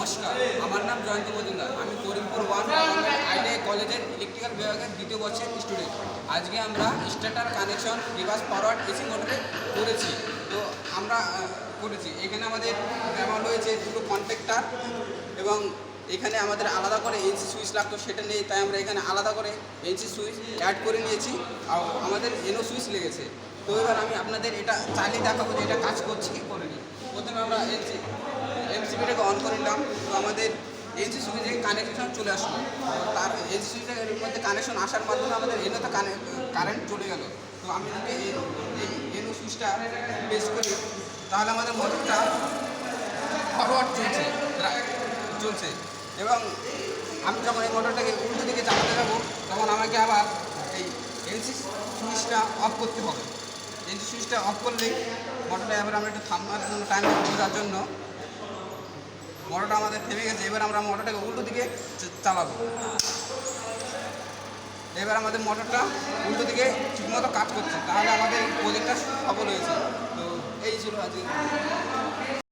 নমস্কার, আমার নাম জয়ন্ত মজুমদার। আমি করিমপুর 1 আইটিআই কলেজের ইলেকট্রিক্যাল বিভাগের দ্বিতীয় বর্ষের স্টুডেন্ট। আজকে আমরা starter connection reverse forward AC মোটরে করেছি। তো আমরা করেছি এখানে আমাদের ব্যবহার হয়েছে দুটো কন্ট্যাক্টার এবং এখানে আমাদের আলাদা করে এনসি সুইচ লাগতো, সেটা নেই, তাই আমরা এখানে আলাদা করে এনসি সুইচ অ্যাড করে নিয়েছি। আর আমাদের এনও সুইচ লেগেছে। তো এবার আমি আপনাদের এটা চালিয়ে দেখাবো যে এটা কাজ করছে কি করেনি। প্রথমে আমরা এমসিবিটাকে অন করে নিলাম। তো আমাদের এনসি সুইচে কানেকশন চলে আসলো। তার এনসি সুইচের মধ্যে কানেকশন আসার মাধ্যমে আমাদের এনোতে কারেন্ট চলে গেল। তো আমি যদি এই এনো সুইচটা প্রেস করি তাহলে আমাদের মোটরটা ফরওয়ার্ড চলছে এবং আমি যখন এই মোটরটাকে উল্টো দিকে চালাতে যাবো তখন আমাকে আবার এই এনসি সুইচটা অফ করতে হবে। এনসি সুইচটা অফ করলেই মোটরটা এবার আমরা একটু থামার জন্য টাইম বোঝার জন্য মোটরটা আমাদের থেমে গেছে। এবার আমরা মোটরটাকে উল্টো দিকে চালাবো। এবার আমাদের মোটরটা উল্টো দিকে ঠিকমতো কাজ করছে, তাহলে আমাদের প্রজেক্টটা সফল হয়েছে। তো এই ছিল আজকে।